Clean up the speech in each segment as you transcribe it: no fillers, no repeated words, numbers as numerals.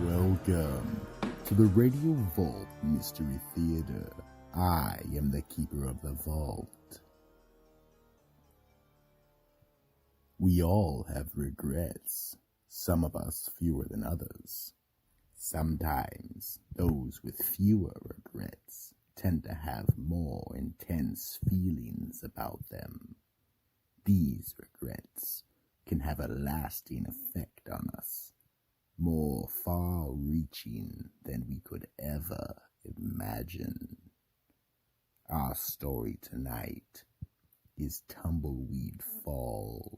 Welcome to the Radio Vault Mystery Theater. I am the keeper of the vault. We all have regrets, some of us fewer than others. Sometimes those with fewer regrets tend to have more intense feelings about them. These regrets can have a lasting effect on us, more far-reaching than we could ever imagine. Our story tonight is Tumbleweed Falls.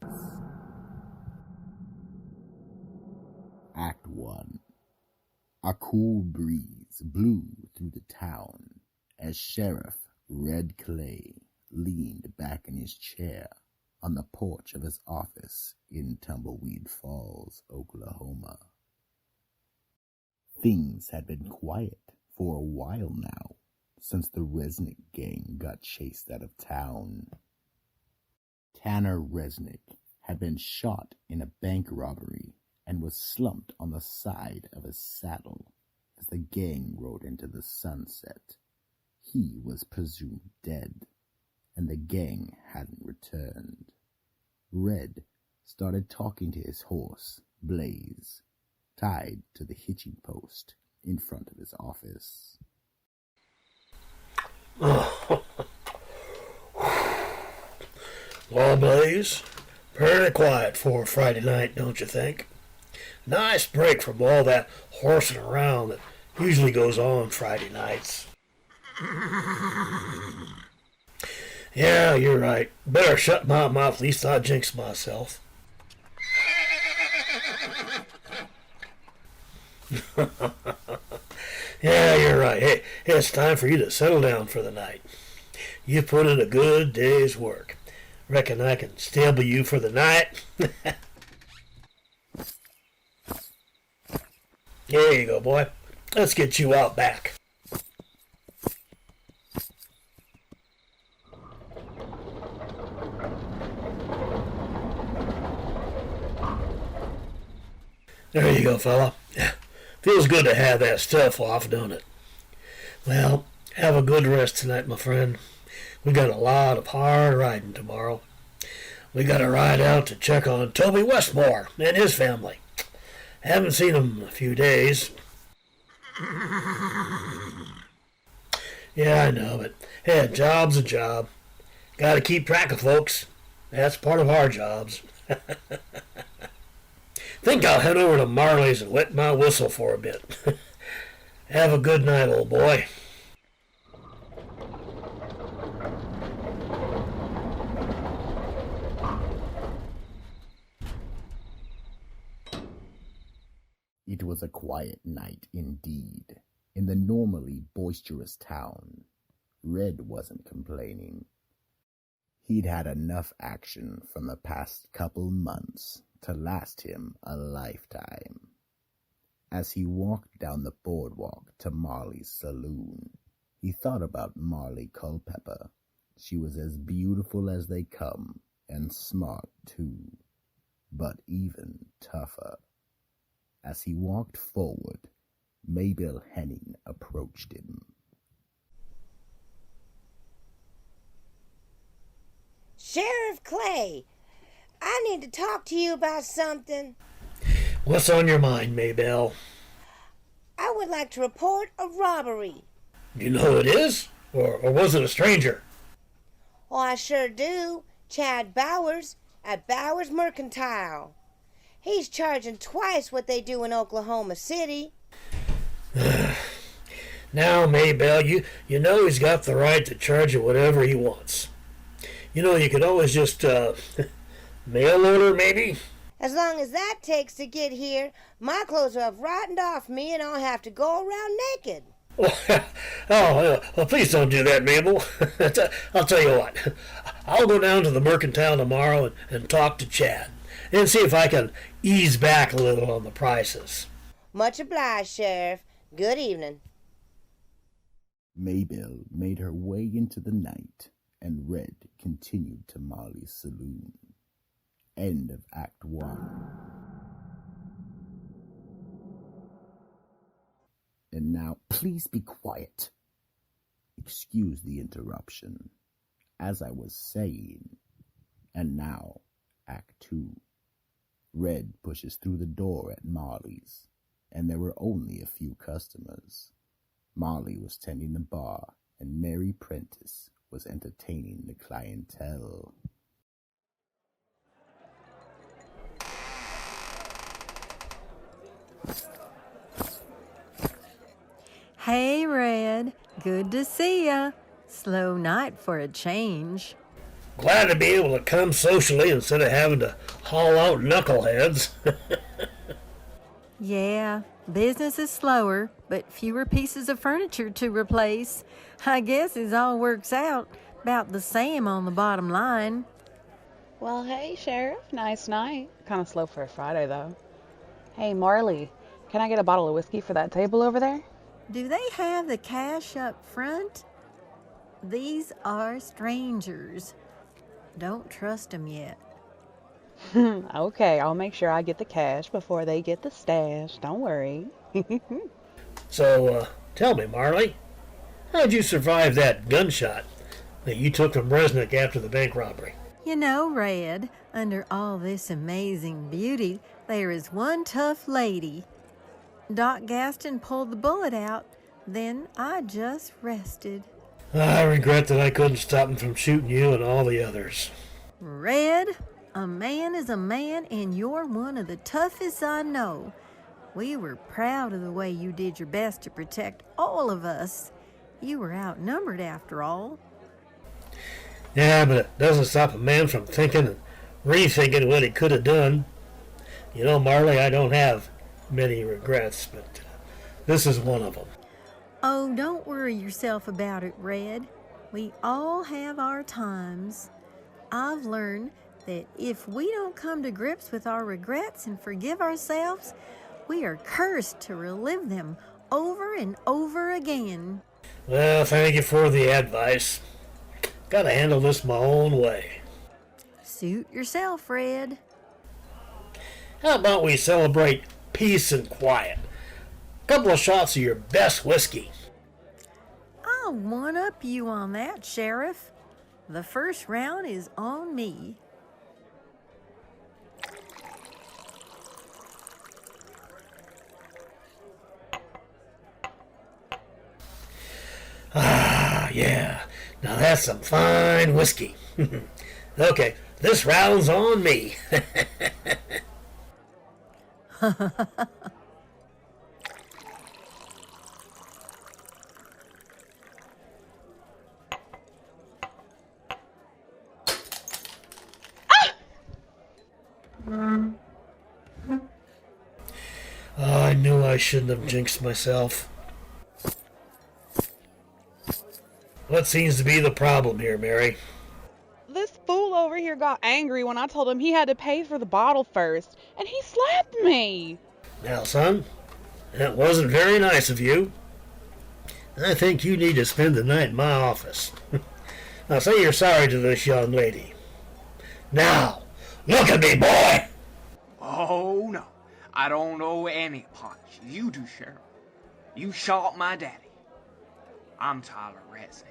Act 1. A cool breeze blew through the town as Sheriff Red Clay leaned back in his chair on the porch of his office in Tumbleweed Falls, Oklahoma. Things had been quiet for a while now, since the Resnick gang got chased out of town. Tanner Resnick had been shot in a bank robbery and was slumped on the side of his saddle as the gang rode into the sunset. He was presumed dead, and the gang hadn't returned. Red started talking to his horse, Blaze, tied to the hitching post in front of his office. Well, Blaze, pretty quiet for a Friday night, don't you think? Nice break from all that horsing around that usually goes on Friday nights. Yeah, you're right. Better shut my mouth, least I jinx myself. Yeah, you're right. Hey, it's time for you to settle down for the night. You put in a good day's work. Reckon I can stable you for the night? There you go, boy. Let's get you out back. There you go, fella. Feels good to have that stuff off, don't it? Well, have a good rest tonight, my friend. We got a lot of hard riding tomorrow. We got to ride out to check on Toby Westmore and his family. Haven't seen him in a few days. Yeah, I know, but hey, a job's a job. Got to keep track of folks. That's part of our jobs. Think I'll head over to Marley's and wet my whistle for a bit. Have a good night, old boy. It was a quiet night indeed, in the normally boisterous town. Red wasn't complaining. He'd had enough action from the past couple months to last him a lifetime. As he walked down the boardwalk to Marley's saloon, he thought about Marley Culpepper. She was as beautiful as they come, and smart too, but even tougher. As he walked forward, Mabel Henning approached him. Sheriff Clay, I need to talk to you about something. What's on your mind, Maybelle? I would like to report a robbery. You know who it is? Or was it a stranger? Oh, I sure do. Chad Bowers at Bowers Mercantile. He's charging twice what they do in Oklahoma City. Now, Maybelle, you know he's got the right to charge you whatever he wants. You know, you could always just, mail order, maybe? As long as that takes to get here, my clothes have rotted off me and I'll have to go around naked. Well, please don't do that, Mabel. I'll tell you what. I'll go down to the Mercantile tomorrow and talk to Chad and see if I can ease back a little on the prices. Much obliged, Sheriff. Good evening. Mabel made her way into the night, and Red continued to Marley's saloon. End of Act 1. now, please be quiet. Excuse the interruption. As I was saying, and now, Act 2. Red pushes through the door at Marley's, and there were only a few customers. Marley was tending the bar, and Mary Prentice was entertaining the clientele. Hey, Red. Good to see ya. Slow night for a change. Glad to be able to come socially instead of having to haul out knuckleheads. Yeah, business is slower, but fewer pieces of furniture to replace. I guess it all works out about the same on the bottom line. Well, hey, Sheriff. Nice night. Kind of slow for a Friday, though. Hey, Marley, can I get a bottle of whiskey for that table over there? Do they have the cash up front? These are strangers. Don't trust 'em yet. Okay, I'll make sure I get the cash before they get the stash. Don't worry. So, tell me, Marley, how'd you survive that gunshot that you took from Resnick after the bank robbery? You know, Red, under all this amazing beauty, there is one tough lady. Doc Gaston pulled the bullet out, then I just rested. I regret that I couldn't stop him from shooting you and all the others. Red, a man is a man, and you're one of the toughest I know. We were proud of the way you did your best to protect all of us. You were outnumbered after all. Yeah, but it doesn't stop a man from thinking and rethinking what he could have done. You know, Marley, I don't have many regrets, but this is one of them. Oh, don't worry yourself about it, Red. We all have our times. I've learned that if we don't come to grips with our regrets and forgive ourselves, we are cursed to relive them over and over again. Well, thank you for the advice. Gotta handle this my own way. Suit yourself, Red. How about we celebrate peace and quiet? Couple of shots of your best whiskey. I'll one-up you on that, Sheriff. The first round is on me. Ah, yeah. Now that's some fine whiskey. Okay, this round's on me. I knew I shouldn't have jinxed myself. What seems to be the problem here, Mary? This fool over here got angry when I told him he had to pay for the bottle first, and he slapped me. Now, son, that wasn't very nice of you. I think you need to spend the night in my office. Now, say you're sorry to this young lady. Now, look at me, boy! Oh, no. I don't owe any apology. You do, Sheriff. You shot my daddy. I'm Tyler Resnick.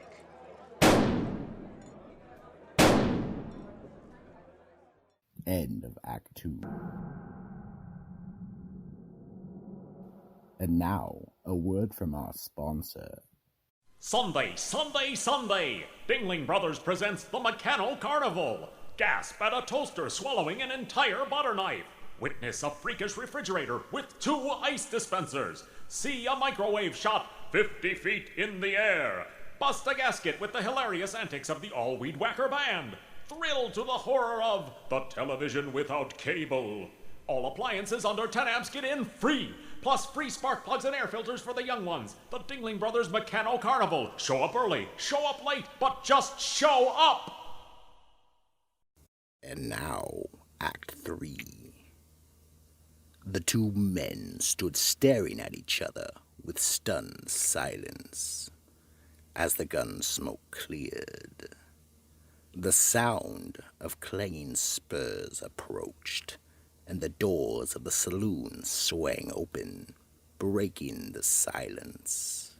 End of Act 2. And now, a word from our sponsor. Sunday, Sunday, Sunday! Dingling Brothers presents the Mechano Carnival. Gasp at a toaster swallowing an entire butter knife. Witness a freakish refrigerator with 2 ice dispensers. See a microwave shot 50 feet in the air. Bust a gasket with the hilarious antics of the All-Weed Whacker Band. Thrill to the horror of the television without cable. All appliances under 10 amps get in free. Plus free spark plugs and air filters for the young ones. The Dingling Brothers Mechano Carnival. Show up early, show up late, but just show up! And now, Act 3. The two men stood staring at each other with stunned silence as the gun smoke cleared. The sound of clanging spurs approached, and the doors of the saloon swang open, breaking the silence.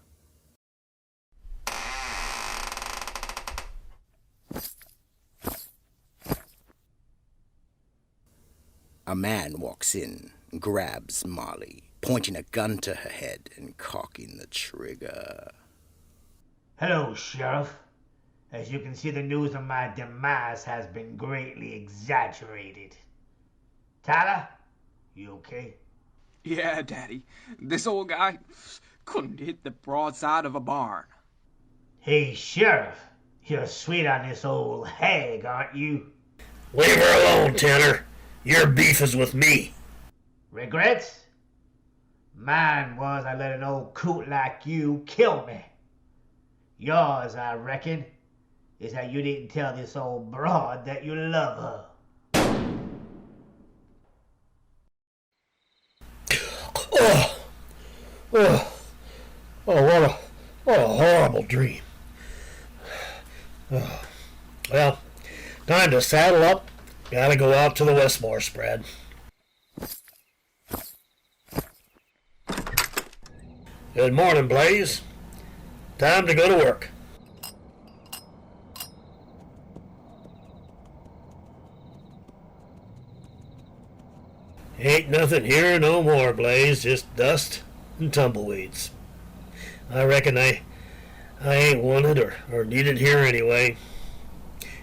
A man walks in, grabs Molly, pointing a gun to her head and cocking the trigger. Hello, Sheriff. As you can see, the news of my demise has been greatly exaggerated. Tyler, you okay? Yeah, Daddy. This old guy couldn't hit the broadside of a barn. Hey, Sheriff. You're sweet on this old hag, aren't you? Leave her alone, Tanner. Your beef is with me. Regrets? Mine was I let an old coot like you kill me. Yours, I reckon, is that you didn't tell this old broad that you love her. What a horrible dream. Well, time to saddle up. Gotta go out to the Westmore spread. Good morning, Blaze. Time to go to work. Ain't nothing here no more, Blaze. Just dust and tumbleweeds. I reckon I ain't wanted or needed here anyway.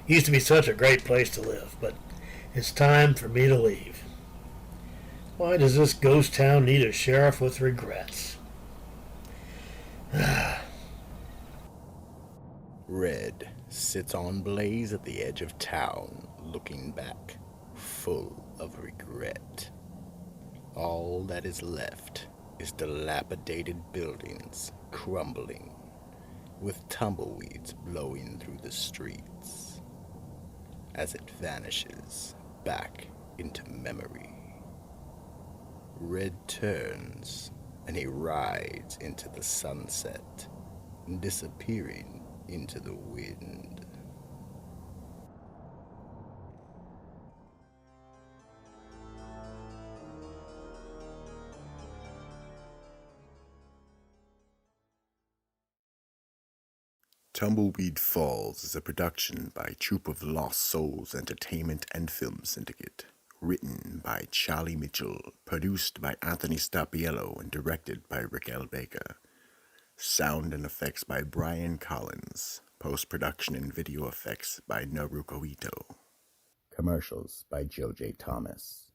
Used to be such a great place to live, but it's time for me to leave. Why does this ghost town need a sheriff with regrets? Red sits on Blaze at the edge of town, looking back, full of regret. All that is left is dilapidated buildings crumbling, with tumbleweeds blowing through the streets as it vanishes back into memory. Red turns and he rides into the sunset, disappearing into the wind. Tumbleweed Falls is a production by Troop of Lost Souls Entertainment and Film Syndicate. Written by Charlie Mitchell, produced by Anthony Stapiello, and directed by Rick L. Baker. Sound and effects by Brian Collins. Post-production and video effects by Naruko Ito. Commercials by Joe J. Thomas.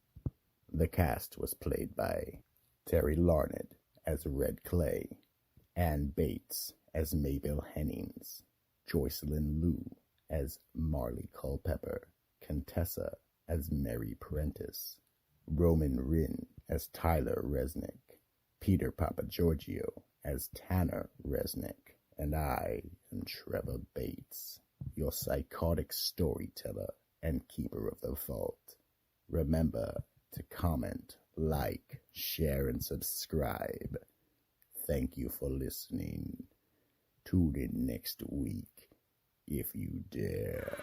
The cast was played by Terry Larned as Red Clay, Ann Bates as Maybelle Hennings, Joycelyn Liu as Marley Culpepper, Contessa as Mary Prentice, Roman Rin as Tyler Resnick, Peter Papagiorgio as Tanner Resnick, and I am Trevor Bates, your psychotic storyteller and keeper of the vault. Remember to comment, like, share, and subscribe. Thank you for listening. Tune in next week if you dare.